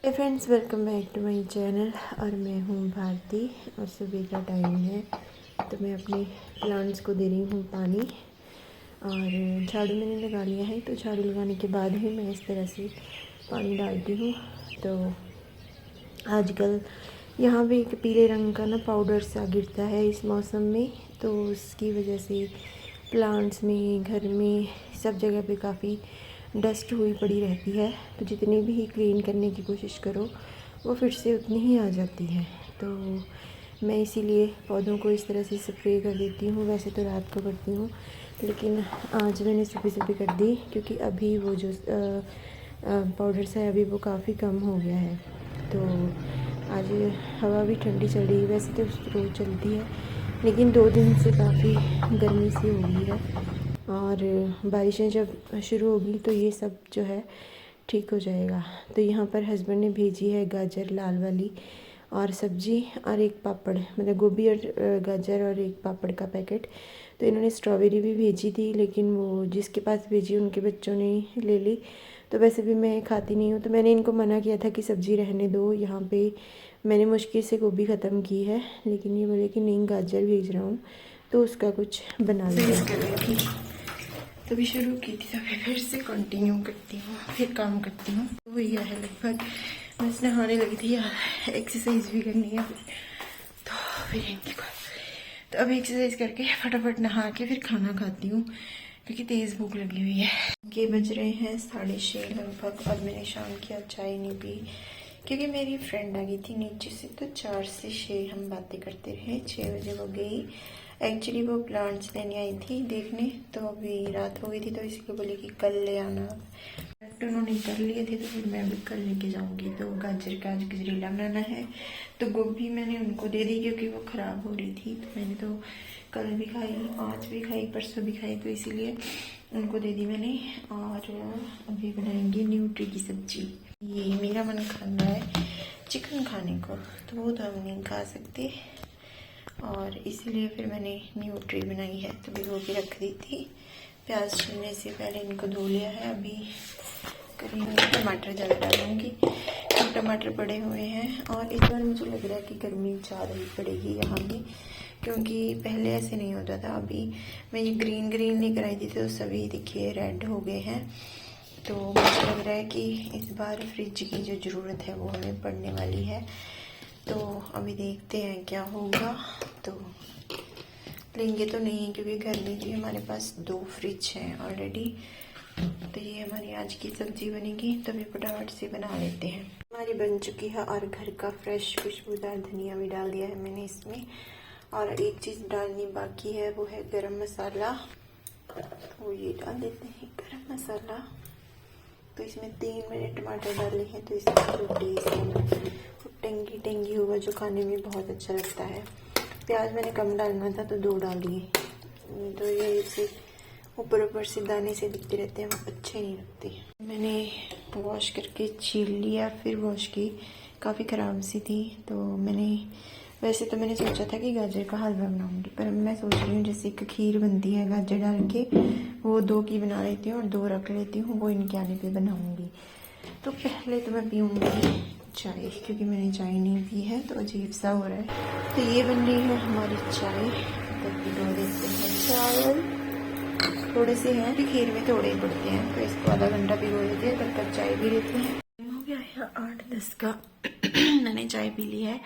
Hey friends, welcome back to my channel. और मैं हूँ भारती और सुबह का टाइम है तो मैं अपने प्लांट्स को दे रही हूँ पानी। और झाड़ू मैंने लगा लिया है, तो झाड़ू लगाने के बाद ही मैं इस तरह से पानी डालती हूँ। तो आजकल यहाँ पे एक पीले रंग का ना पाउडर सा गिरता है इस मौसम में, तो उसकी वजह से प्लांट्स में, घर में, सब जगह पे काफ़ी डस्ट हुई पड़ी रहती है। तो जितनी भी क्लीन करने की कोशिश करो वो फिर से उतनी ही आ जाती है। तो मैं इसीलिए पौधों को इस तरह से स्प्रे कर देती हूँ। वैसे तो रात को करती हूँ, लेकिन आज मैंने सुबह सुबह कर दी क्योंकि अभी वो जो पाउडर सा है अभी वो काफ़ी कम हो गया है। तो आज हवा भी ठंडी चल रही है, वैसे तो रोज़ चलती है, लेकिन 2 दिन से काफ़ी गर्मी सी हो गई है। और बारिशें जब शुरू होगी तो ये सब जो है ठीक हो जाएगा। तो यहाँ पर हस्बैंड ने भेजी है गाजर लाल वाली और सब्जी और एक पापड़, मतलब गोभी और गाजर और एक पापड़ का पैकेट। तो इन्होंने स्ट्रॉबेरी भी भेजी थी, लेकिन वो जिसके पास भेजी उनके बच्चों ने ले ली। तो वैसे भी मैं खाती नहीं हूँ, तो मैंने इनको मना किया था कि सब्ज़ी रहने दो। यहाँ पे मैंने मुश्किल से गोभी ख़त्म की है, लेकिन ये बोले कि नहीं गाजर भेज रहा हूँ तो उसका कुछ बना लीजिए। तभी शुरू की थी, तभी फिर से कंटिन्यू करती हूँ, फिर काम करती हूँ। तो वही है लगभग, बस नहाने लगी थी यार, एक्सरसाइज भी करनी है। तो फिर इनके को तो अभी एक्सरसाइज करके फटाफट नहा के फिर खाना खाती हूँ क्योंकि तेज़ भूख लगी हुई है। ये बज रहे हैं 6:30 लगभग और मैंने शाम की आज चाय नहीं पी क्योंकि मेरी फ्रेंड आ गई थी नीचे से। तो 4 से 6 हम बातें करते रहे, 6 बजे वो गई। एक्चुअली वो प्लांट्स लेने आई थी देखने, तो अभी रात हो गई थी तो इसलिए बोली कि कल ले आना। तो उन्होंने कर लिए थे तो फिर मैं भी कल लेके जाऊंगी। तो गाजर का आज गजरेला बनाना है, तो गोभी मैंने उनको दे दी क्योंकि वो ख़राब हो रही थी। तो मैंने तो कल भी खाई, आज भी खाई, परसों भी खाई, तो इसीलिए उनको दे दी मैंने। और अभी बनाएंगे न्यूट्री की सब्जी। ये मेरा मन खाना है चिकन खाने को, तो वो तो हम नहीं खा सकते, और इसीलिए फिर मैंने न्यूट्री बनाई है। तो भिगो के रख दी थी। प्याज छीलने से पहले इनको धो लिया है। अभी करीब टमाटर ज़्यादा डालूँगी, तो टमाटर पड़े हुए हैं। और इस बार मुझे लग रहा है कि गर्मी ज़्यादा ही पड़ेगी यहाँ भी, क्योंकि पहले ऐसे नहीं होता था। अभी मैं ये ग्रीन ग्रीन लेकर आई थी तो सभी देखिए रेड हो गए हैं। तो मुझे लग रहा है कि इस बार फ्रिज की जो ज़रूरत है वो हमें पड़ने वाली है। तो अभी देखते हैं क्या होगा। तो लेंगे तो नहीं, क्योंकि घर में भी हमारे पास 2 फ्रिज हैं ऑलरेडी। तो ये हमारी आज की सब्जी बनेगी, तभी फटाफट से बना लेते हैं। हमारी बन चुकी है और घर का फ्रेश खुशबूदार धनिया भी डाल दिया है मैंने इसमें। और एक चीज़ डालनी बाकी है, वो है गरम मसाला। तो ये डाल देते हैं गरम मसाला। तो इसमें 3 मैंने टमाटर डाले हैं, तो इसका जो टेस्ट है वो टेंगी टेंगी होगा, जो खाने में बहुत अच्छा लगता है। प्याज मैंने कम डालना था तो 2 डाल दिए। तो ये इसे ऊपर ऊपर से दाने से दिखते रहते हैं, वो अच्छे नहीं लगते। मैंने वॉश करके छील लिया, फिर वॉश की, काफ़ी ख़राब सी थी। तो वैसे तो मैंने सोचा था कि गाजर का हलवा बनाऊंगी, पर मैं सोच रही हूँ जैसे एक खीर बनती है गाजर डाल के, वो 2 की बना लेती हूँ और 2 रख लेती हूँ, वो इनके आने पे बनाऊंगी। तो पहले तो मैं पीऊँगी चाय, क्योंकि मैंने चाय नहीं पी है तो अजीब सा हो रहा है। तो ये बन रही है हमारी चाय। तब भिगो देते हैं चावल, थोड़े से हैं कि खीर में थोड़े ही पड़ते हैं, तो इसको आधा घंटा भिगो देते हैं, तब तक चाय भी लेते हैं। हो गया है 8-10 का। मैंने चाय पी ली है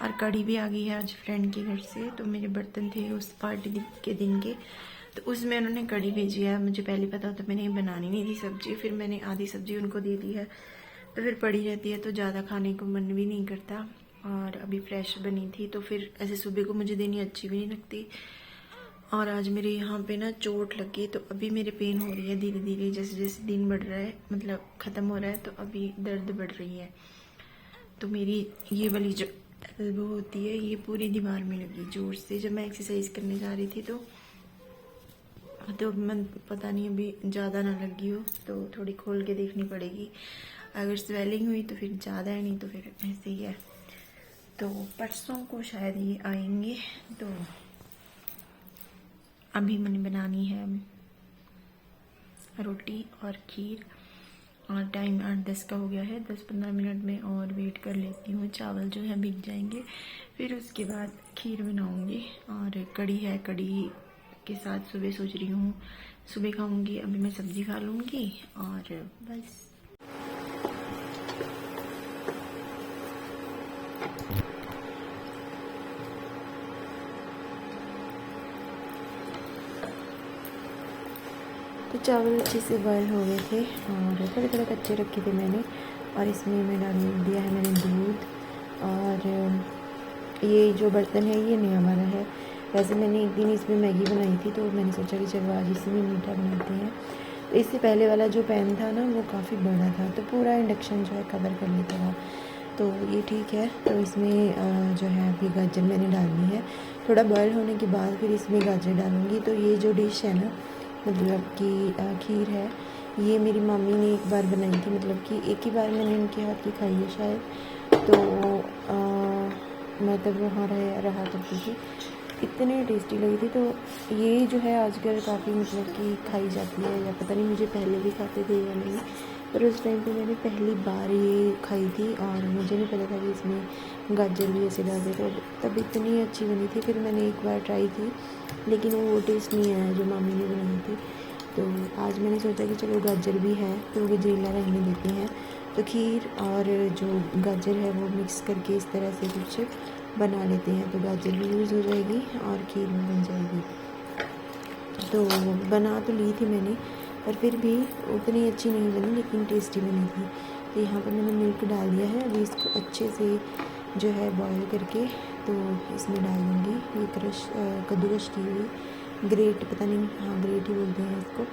और कढ़ी भी आ गई है आज फ्रेंड के घर से। तो मेरे बर्तन थे उस पार्टी के दिन के, तो उसमें उन्होंने कढ़ी भेजी है। मुझे पहले पता होता मैंने बनानी नहीं थी सब्जी, फिर मैंने आधी सब्जी उनको दे दी है। तो फिर पड़ी रहती है तो ज़्यादा खाने को मन भी नहीं करता। और अभी फ्रेश बनी थी तो फिर ऐसे सुबह को मुझे देनी अच्छी भी नहीं लगती। और आज मेरे यहाँ पे ना चोट लगी, तो अभी मेरे पेन हो रही है धीरे धीरे, जैसे जैसे दिन बढ़ रहा है, मतलब ख़त्म हो रहा है, तो अभी दर्द बढ़ रही है। तो मेरी ये वाली जो एल्बो होती है ये पूरी दीवार में लगी जोर से, जब मैं एक्सरसाइज करने जा रही थी। तो मन पता नहीं अभी ज़्यादा ना लगी हो, तो थोड़ी खोल के देखनी पड़ेगी। अगर स्वेलिंग हुई तो फिर ज़्यादा है, नहीं तो फिर ऐसे ही है। तो परसों को शायद ये आएंगे। तो अभी मैंने बनानी है रोटी और खीर, और टाइम 8-10 का हो गया है। 10-15 मिनट में और वेट कर लेती हूँ। चावल जो है भीग जाएंगे, फिर उसके बाद खीर बनाऊँगी। और कड़ी है, कड़ी के साथ सुबह सोच रही हूँ सुबह खाऊँगी। अभी मैं सब्ज़ी खा लूँगी और बस। तो चावल अच्छे से बॉयल हो गए थे और थोड़े थोड़े कच्चे रखे थे मैंने। और इसमें मैं डाल दिया है मैंने दूध। और ये जो बर्तन है ये नया वाला है। वैसे मैंने एक दिन इसमें मैगी बनाई थी, तो मैंने सोचा कि चलो आज इसी में मीठा बनाते हैं। तो इससे पहले वाला जो पैन था ना वो काफ़ी बड़ा था, तो पूरा इंडक्शन जो है कवर कर लेता था। तो ये ठीक है। तो इसमें जो है अभी गाजर मैंने डालनी है। थोड़ा बॉयल होने के बाद फिर इसमें गाजर डालूँगी। तो ये जो डिश है ना, मतलब कि खीर है, ये मेरी मम्मी ने एक बार बनाई थी। मतलब कि एक ही बार मैंने उनके हाथ की खाई है शायद। तो मैं तब वहाँ रहा करती थी, इतनी टेस्टी लगी थी। तो ये जो है आजकल काफ़ी मतलब कि खाई जाती है, या पता नहीं मुझे पहले भी खाते थे या नहीं, पर उस टाइम पे मैंने पहली बार ये खाई थी और मुझे नहीं पता था कि इसमें गाजर भी ऐसे डालते। तो तब इतनी अच्छी बनी थी। फिर मैंने एक बार ट्राई की, लेकिन वो टेस्ट नहीं आया जो मम्मी ने बनाई थी। तो आज मैंने सोचा कि चलो गाजर भी है तो गजरेला रहने देते हैं। तो खीर और जो गाजर है वो मिक्स करके इस तरह से कुछ बना लेते हैं। तो गाजर भी यूज़ हो जाएगी और खीर भी बन जाएगी। तो बना तो ली थी मैंने, पर फिर भी उतनी अच्छी नहीं बनी, लेकिन टेस्टी बनी थी। तो यहाँ पर मैंने मिल्क डाल दिया है। अभी इसको अच्छे से जो है बॉईल करके तो इसमें डाल दूँगी ये कद्दूकस की हुई ग्रेट, पता नहीं, हाँ ग्रेट ही बोलते हैं इसको,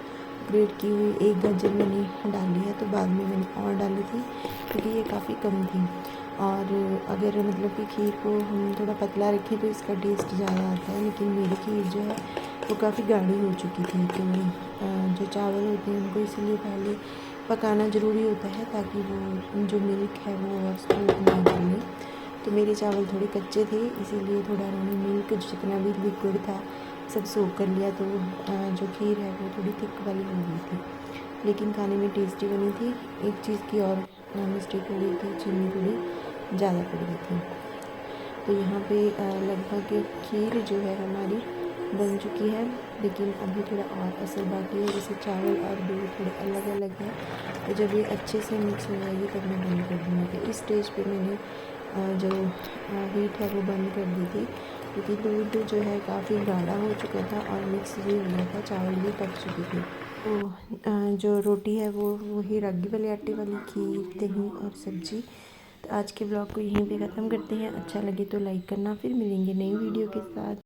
ग्रेट की हुई एक गाजर मैंने डाली है। तो बाद में मैंने और डाली थी क्योंकि ये काफ़ी कम थी। और अगर मतलब कि खीर को हम थोड़ा पतला रखें तो इसका टेस्ट ज़्यादा आता है, लेकिन मेरी खीर जो है वो काफ़ी गाढ़ी हो चुकी थी। तो जो चावल होते हैं उनको इसीलिए पहले पकाना ज़रूरी होता है, ताकि वो जो मिल्क है वो और सोख ना कर ले। तो मेरे चावल थोड़े कच्चे थे, इसीलिए थोड़ा उन्होंने मिल्क जितना भी लिक्विड था सब सोख कर लिया। तो जो खीर है वो थोड़ी थिक वाली हो गई थी, लेकिन खाने में टेस्टी बनी थी। एक चीज़ की और मिस्टेक हो गई थी, चीनी थोड़ी ज़्यादा पड़ गई थी। तो यहाँ पे लगभग खीर जो है हमारी बन चुकी है, लेकिन अभी थोड़ा और असर बाकी है। जैसे चावल और दूध थोड़े अलग अलग हैं, तो जब ये अच्छे से मिक्स हो जाएगी तब मैं बंद कर दूँगी। तो इस स्टेज पे मैंने जो हीट है वो बंद कर दी थी, क्योंकि दूध जो है काफ़ी गाढ़ा हो चुका था और मिक्स भी हो गया था, चावल भी पक चुकी थी। तो जो रोटी है वो वही रागी वाले आटे वाली, खीर, दही और सब्ज़ी। तो आज के ब्लॉग को यहीं पे ख़त्म करते हैं। अच्छा लगे तो लाइक करना, फिर मिलेंगे नई वीडियो के साथ।